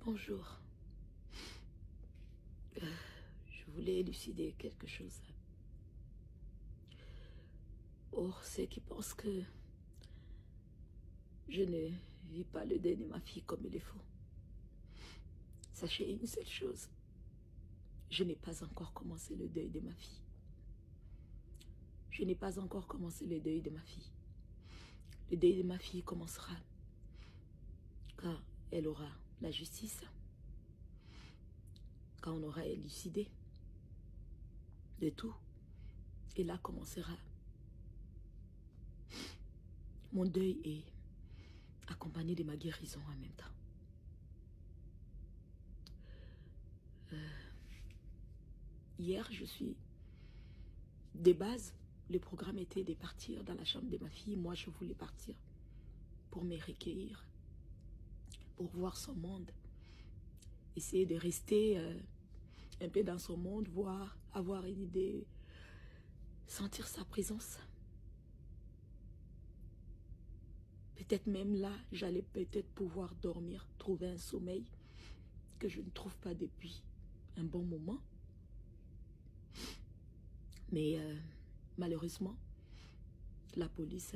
Bonjour. Je voulais élucider quelque chose. Pour ceux qui pensent que je ne vis pas le deuil de ma fille comme il le faut, sachez une seule chose. Je n'ai pas encore commencé le deuil de ma fille. Je n'ai pas encore commencé le deuil de ma fille. Le deuil de ma fille commencera quand elle aura la justice, quand on aura élucidé de tout. Et là commencera mon deuil et accompagné de ma guérison en même temps. Hier, de base, le programme était de partir dans la chambre de ma fille. Moi, je voulais partir pour me recueillir, pour voir son monde, essayer de rester un peu dans son monde, voir, avoir une idée, sentir sa présence. Peut-être même là, j'allais peut-être pouvoir dormir, trouver un sommeil que je ne trouve pas depuis un bon moment. Mais malheureusement, la police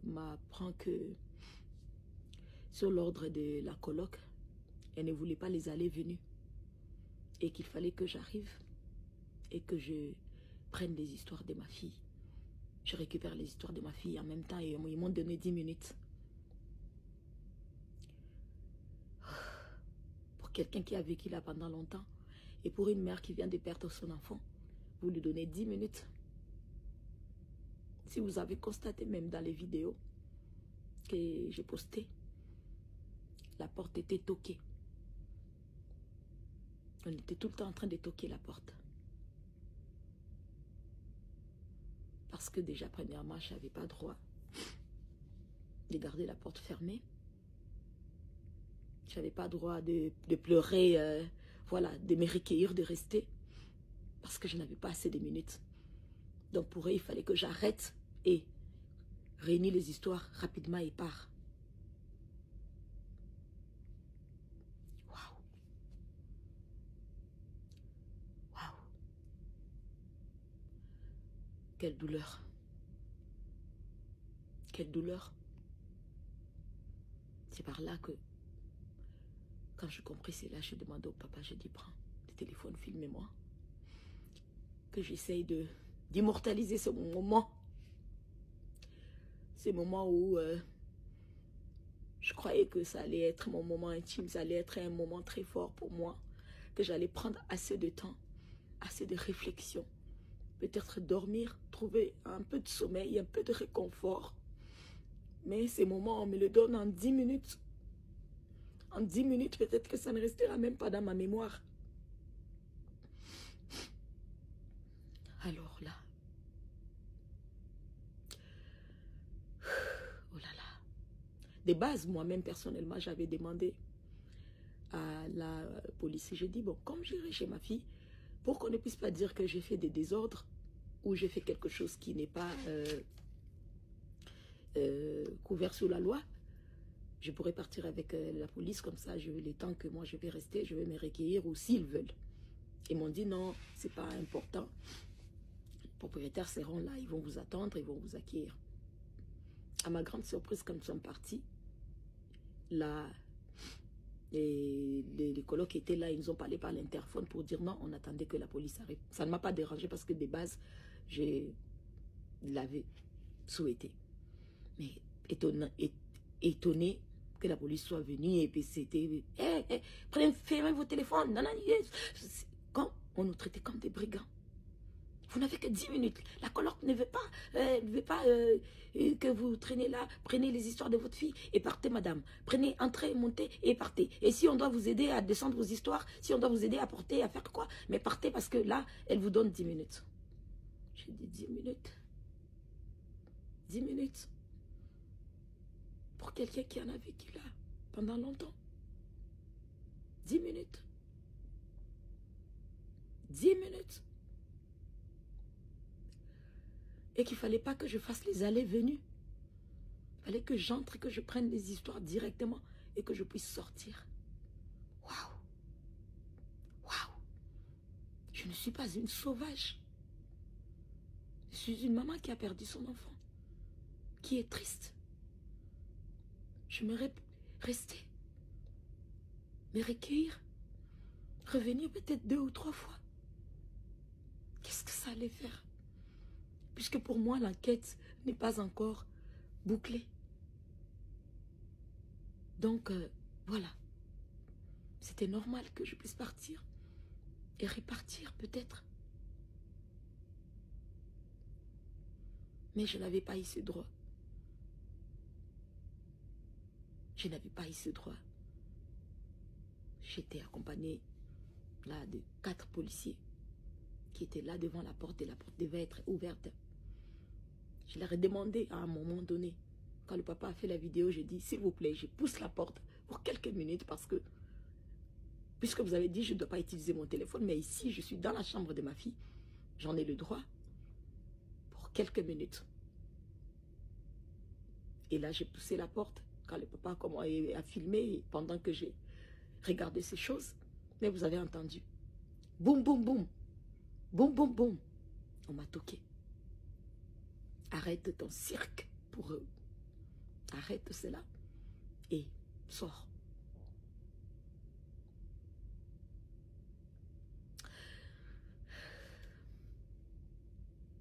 m'apprend que sur l'ordre de la coloc, elle ne voulait pas les allées-venues et qu'il fallait que j'arrive et que je prenne les histoires de ma fille. Je récupère les histoires de ma fille en même temps et ils m'ont donné 10 minutes. Pour quelqu'un qui a vécu là pendant longtemps et pour une mère qui vient de perdre son enfant, vous lui donnez 10 minutes. Si vous avez constaté même dans les vidéos que j'ai postées, la porte était toquée. On était tout le temps en train de toquer la porte. Parce que déjà, premièrement, je n'avais pas droit de garder la porte fermée. Je n'avais pas droit de pleurer, voilà, de me recueillir, de rester. Parce que je n'avais pas assez de minutes. Donc pour eux, il fallait que j'arrête et réunir les histoires rapidement et part. Waouh. Waouh. Quelle douleur. Quelle douleur. C'est par là que, quand je compris cela, je demandais au papa, je dis, prends le téléphone, filmez-moi. Que j'essaye d'immortaliser ce moment. Ces moments où je croyais que ça allait être mon moment intime, ça allait être un moment très fort pour moi, que j'allais prendre assez de temps, assez de réflexion, peut-être dormir, trouver un peu de sommeil, un peu de réconfort. Mais ces moments, on me le donne en 10 minutes. En 10 minutes, peut-être que ça ne restera même pas dans ma mémoire. Alors là, oh là là. De base, moi-même, personnellement, j'avais demandé à la police. J'ai dit, bon, comme j'irai chez ma fille, pour qu'on ne puisse pas dire que j'ai fait des désordres ou j'ai fait quelque chose qui n'est pas couvert sous la loi, je pourrais partir avec la police, comme ça, les temps que moi je vais rester, je vais me recueillir ou s'ils veulent. Ils m'ont dit, non, c'est pas important. Les propriétaires seront là, ils vont vous attendre, ils vont vous accueillir. À ma grande surprise, quand nous sommes partis, là, les colocs étaient là, ils nous ont parlé par l'interphone pour dire non, on attendait que la police arrive. Ça ne m'a pas dérangé parce que de base, je l'avais souhaité. Mais étonné que la police soit venue et puis c'était prenez, fermez vos téléphones. Quand on nous traitait comme des brigands. Vous n'avez que 10 minutes. La coloc ne veut pas, que vous traînez là. Prenez les histoires de votre fille et partez, madame. Prenez, entrez, montez et partez. Et si on doit vous aider à descendre vos histoires, si on doit vous aider à porter, à faire quoi, mais partez parce que là, elle vous donne 10 minutes. J'ai dit 10 minutes. 10 minutes. Pour quelqu'un qui en a vécu là pendant longtemps. 10 minutes. 10 minutes. Et qu'il ne fallait pas que je fasse les allées-venues. Il fallait que j'entre et que je prenne les histoires directement et que je puisse sortir. Waouh! Je ne suis pas une sauvage. Je suis une maman qui a perdu son enfant, qui est triste. J'aimerais rester, me recueillir, revenir peut-être 2 ou 3 fois. Qu'est-ce que ça allait faire? Puisque pour moi, l'enquête n'est pas encore bouclée. Donc, voilà. C'était normal que je puisse partir et repartir peut-être. Mais je n'avais pas eu ce droit. Je n'avais pas eu ce droit. J'étais accompagnée là de 4 policiers qui étaient là devant la porte et la porte devait être ouverte. Je leur ai demandé à un moment donné, quand le papa a fait la vidéo, j'ai dit, s'il vous plaît, je pousse la porte pour quelques minutes parce que, puisque vous avez dit, je ne dois pas utiliser mon téléphone, mais ici, je suis dans la chambre de ma fille, j'en ai le droit pour quelques minutes. Et là, j'ai poussé la porte quand le papa a filmé pendant que j'ai regardé ces choses. Mais vous avez entendu. Boum, boum, boum. Boum, boum, boum. On m'a toqué. Arrête ton cirque pour eux. Arrête cela et sors.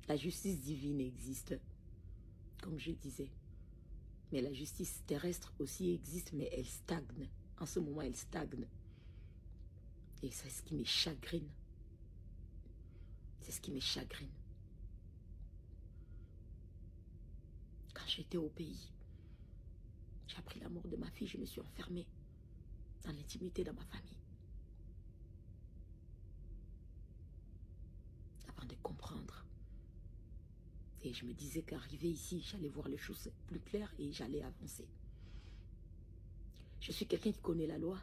La justice divine existe, comme je disais. Mais la justice terrestre aussi existe, mais elle stagne. En ce moment, elle stagne. Et c'est ce qui me chagrine. C'est ce qui me chagrine. Quand j'étais au pays, j'ai appris la mort de ma fille, je me suis enfermée dans l'intimité de ma famille. Avant de comprendre. Et je me disais qu'arrivé ici, j'allais voir les choses plus claires et j'allais avancer. Je suis quelqu'un qui connaît la loi.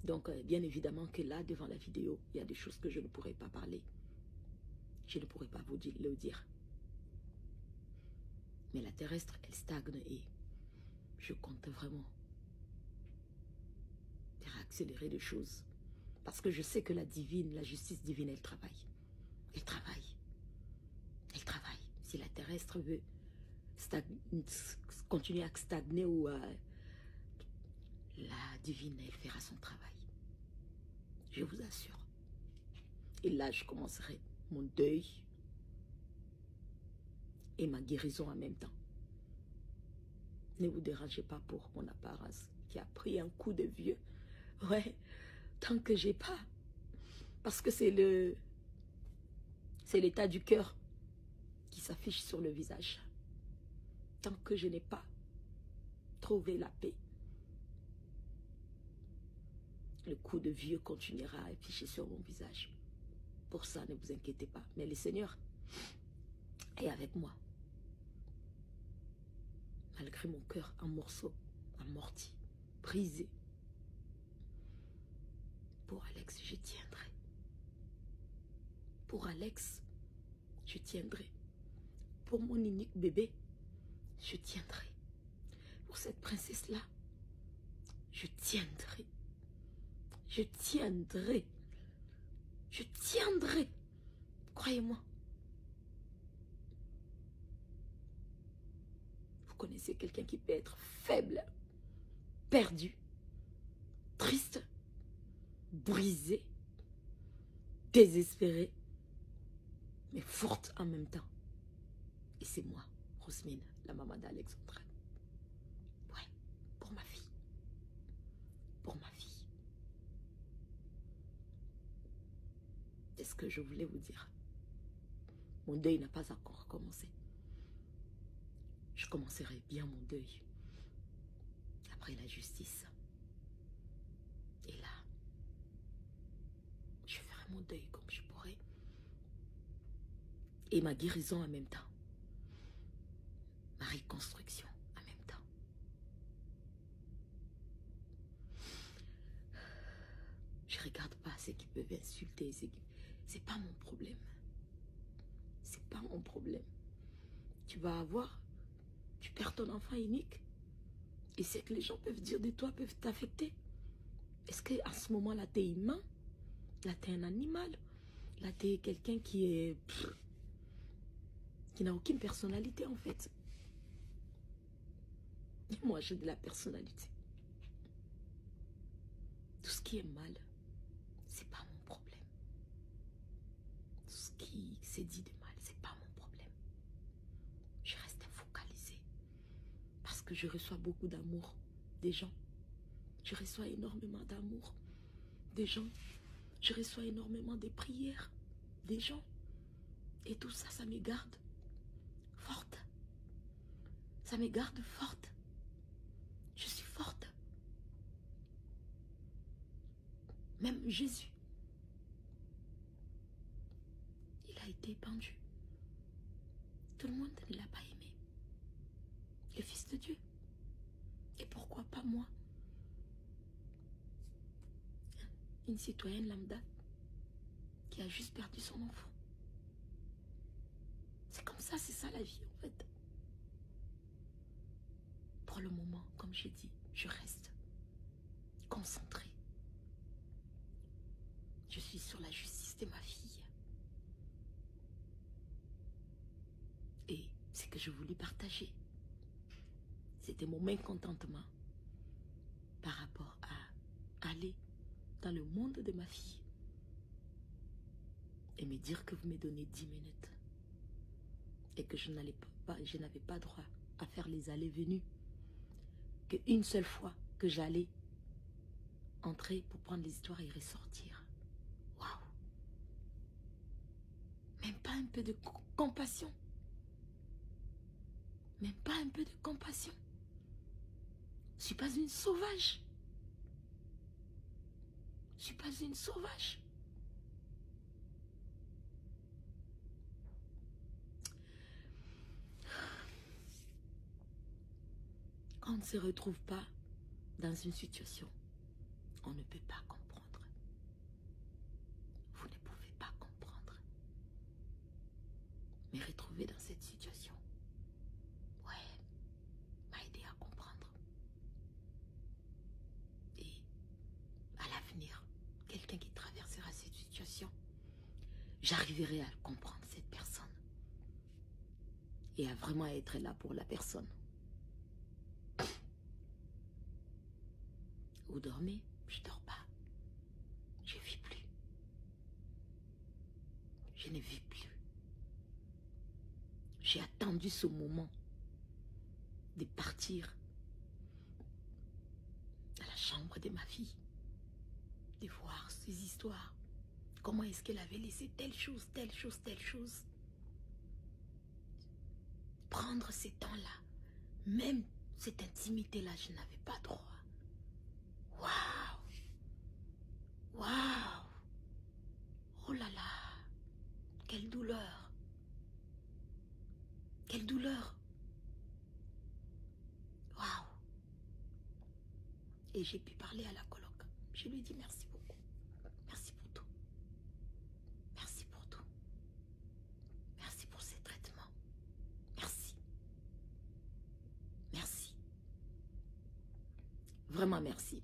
Donc, bien évidemment que là, devant la vidéo, il y a des choses que je ne pourrais pas parler. Je ne pourrais pas vous le dire. Mais la terrestre, elle stagne et je compte vraiment faire accélérer les choses. Parce que je sais que la divine, la justice divine, elle travaille. Elle travaille. Elle travaille. Si la terrestre veut continuer à stagner ou la divine, elle fera son travail. Je vous assure. Et là, je commencerai mon deuil et ma guérison en même temps. Ne vous dérangez pas pour mon apparence qui a pris un coup de vieux. Ouais, tant que j'ai pas. Parce que c'est l'état du cœur qui s'affiche sur le visage. Tant que je n'ai pas trouvé la paix, le coup de vieux continuera à afficher sur mon visage. Pour ça, ne vous inquiétez pas. Mais le Seigneur est avec moi. Malgré mon cœur en morceaux, amorti, brisé. Pour Alex, je tiendrai. Pour Alex, je tiendrai. Pour mon unique bébé, je tiendrai. Pour cette princesse-là, je tiendrai. Je tiendrai. Je tiendrai. Croyez-moi. Vous connaissez quelqu'un qui peut être faible, perdu, triste, brisé, désespéré, mais forte en même temps. Et c'est moi, Rosmine, la maman d'Alexandra. Ouais, pour ma fille. Pour ma fille. C'est ce que je voulais vous dire. Mon deuil n'a pas encore commencé. Je commencerai bien mon deuil après la justice. Et là, je ferai mon deuil comme je pourrai. Et ma guérison en même temps. Ma reconstruction en même temps. Je ne regarde pas ceux qui peuvent insulter. C'est pas mon problème. C'est pas mon problème. Tu vas avoir, tu perds ton enfant unique. Et c'est que les gens peuvent dire de toi, peuvent t'affecter. Est-ce qu'à ce moment-là, tu es humain? Là, tu es un animal? Là, t'es quelqu'un qui n'a aucune personnalité, en fait. Et moi, j'ai de la personnalité. Tout ce qui est mal, c'est pas mon problème. Tout ce qui s'est dit de mal, c'est pas mon problème. Je reste focalisée. Parce que je reçois beaucoup d'amour des gens. Je reçois énormément d'amour des gens. Je reçois énormément de prières des gens. Et tout ça, ça me garde forte. Ça me garde forte. Je suis forte. Même Jésus, il a été pendu. Tout le monde ne l'a pas aimé. Le Fils de Dieu. Et pourquoi pas moi? Une citoyenne lambda qui a juste perdu son enfant. C'est comme ça, c'est ça la vie en fait. Pour le moment, comme j'ai dit, je reste concentrée. Je suis sur la justice de ma fille. Et ce que je voulais partager, c'était mon mécontentement par rapport à aller dans le monde de ma fille et me dire que vous me donnez 10 minutes et que je n'avais pas droit à faire les allées-venues, qu'une seule fois que j'allais entrer pour prendre les histoires et ressortir. Waouh! Même pas un peu de compassion. Même pas un peu de compassion. Je ne suis pas une sauvage. Je ne suis pas une sauvage. Quand on ne se retrouve pas dans une situation, on ne peut pas comprendre. Vous ne pouvez pas comprendre. Mais retrouver dans cette situation, ouais, m'a aidé à comprendre. Et à l'avenir, quelqu'un qui traversera cette situation, j'arriverai à comprendre cette personne. Et à vraiment être là pour la personne. Vous dormez? Je dors pas. Je vis plus. Je ne vis plus. J'ai attendu ce moment de partir à la chambre de ma fille, de voir ces histoires. Comment est-ce qu'elle avait laissé telle chose, telle chose, telle chose. Prendre ces temps-là, même cette intimité-là, je n'avais pas droit. Waouh! Waouh! Oh là là! Quelle douleur! Quelle douleur! Waouh! Et j'ai pu parler à la coloc. Je lui ai dit merci beaucoup. Merci pour tout. Merci pour tout. Merci pour ces traitements. Merci. Merci. Vraiment merci.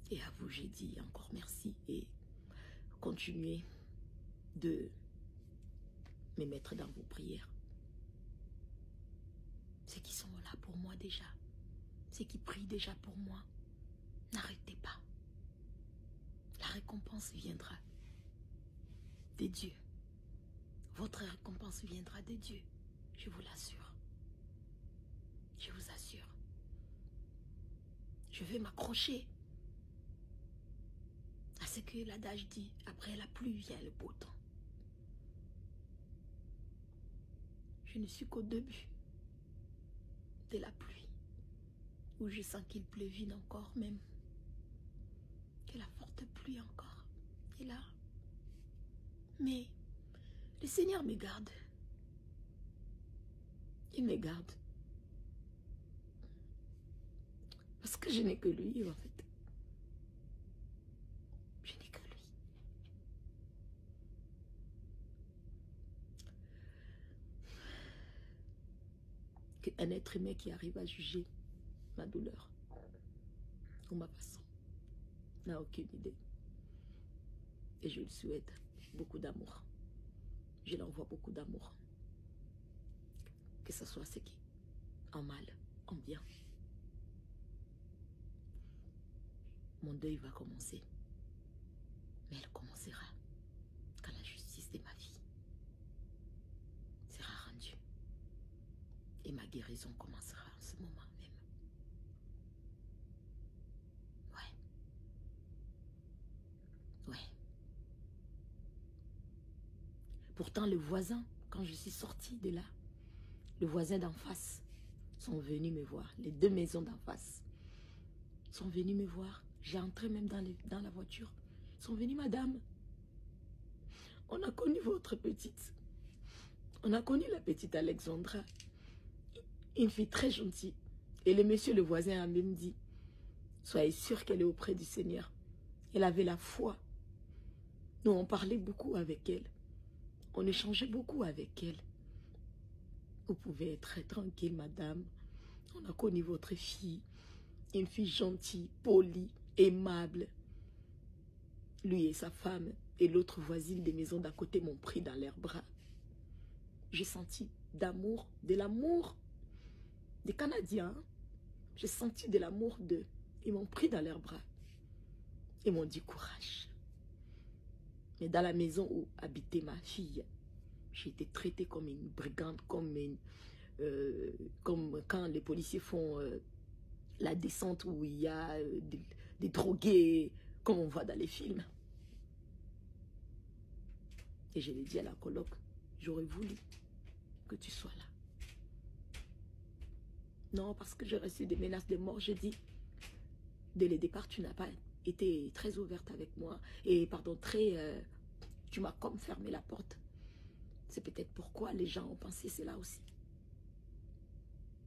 Et à vous, j'ai dit encore merci et continuez de me mettre dans vos prières. Ceux qui sont là pour moi déjà, ceux qui prient déjà pour moi, n'arrêtez pas. La récompense viendra de Dieu. Votre récompense viendra de Dieu, je vous l'assure. Je vous assure. Je vais m'accrocher à ce que l'adage dit, après la pluie vient le beau temps. Je ne suis qu'au début de la pluie, où je sens qu'il pleuvine encore même, que la forte pluie encore est là. Mais le Seigneur me garde. Il me garde. Parce que je n'ai que lui, en fait. Je n'ai que lui. Qu'un être humain qui arrive à juger ma douleur ou ma façon. n'a aucune idée. Et je lui souhaite beaucoup d'amour. Je l'envoie beaucoup d'amour. Que ce soit ce qui en mal, en bien. Mon deuil va commencer. Mais elle commencera quand la justice de ma vie sera rendue. Et ma guérison commencera en ce moment même. Ouais. Pourtant, le voisin, quand je suis sortie de là, le voisin d'en face sont venus me voir. Les deux maisons d'en face sont venus me voir. J'ai entré même dans la voiture. Ils sont venus, madame. On a connu votre petite. On a connu la petite Alexandra. Une fille très gentille. Et le monsieur, le voisin, a même dit, soyez sûr qu'elle est auprès du Seigneur. Elle avait la foi. Nous, on parlait beaucoup avec elle. On échangeait beaucoup avec elle. Vous pouvez être très tranquille, madame. On a connu votre fille. Une fille gentille, polie, aimable. Lui et sa femme et l'autre voisine des maisons d'à côté m'ont pris dans leurs bras. J'ai senti d'amour, de l'amour des Canadiens. J'ai senti de l'amour d'eux. Ils m'ont pris dans leurs bras. Ils m'ont dit courage. Mais dans la maison où habitait ma fille, j'ai été traitée comme une brigande, comme quand les policiers font la descente où il y a des drogués, comme on voit dans les films. Et je l'ai dit à la coloc, j'aurais voulu que tu sois là. Non, parce que j'ai reçu des menaces de mort, j'ai dit, dès le départ, tu n'as pas été très ouverte avec moi. Et pardon, tu m'as comme fermé la porte. C'est peut-être pourquoi les gens ont pensé cela aussi.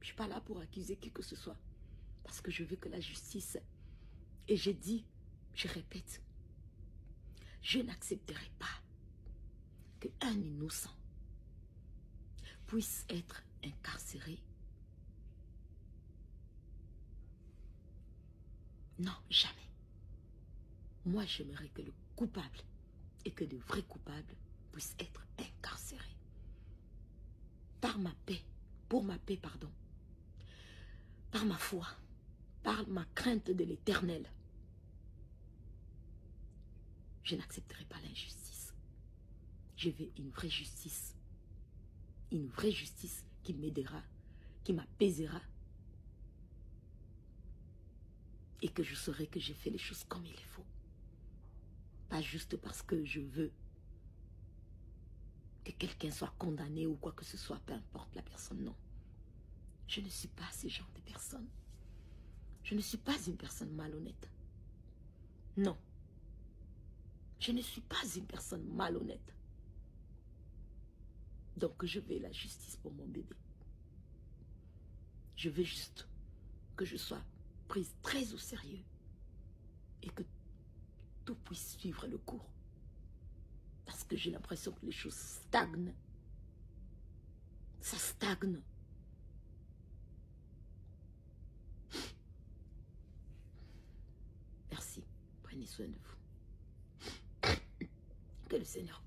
Je ne suis pas là pour accuser qui que ce soit. Parce que je veux que la justice... Et j'ai dit, je répète, je n'accepterai pas qu'un innocent puisse être incarcéré. Non, jamais. Moi, j'aimerais que le coupable et que le vrai coupable puisse être incarcéré. Par ma paix, pour ma paix, pardon. Par ma foi, par ma crainte de l'Éternel. Je n'accepterai pas l'injustice. Je veux une vraie justice. Une vraie justice qui m'aidera, qui m'apaisera. Et que je saurai que j'ai fait les choses comme il faut. Pas juste parce que je veux que quelqu'un soit condamné ou quoi que ce soit, peu importe la personne, non. Je ne suis pas ce genre de personne. Je ne suis pas une personne malhonnête. Non. Je ne suis pas une personne malhonnête. Donc je veux la justice pour mon bébé. Je veux juste que je sois prise très au sérieux et que tout puisse suivre le cours. Parce que j'ai l'impression que les choses stagnent. Ça stagne. Merci. Prenez soin de vous. Que le Seigneur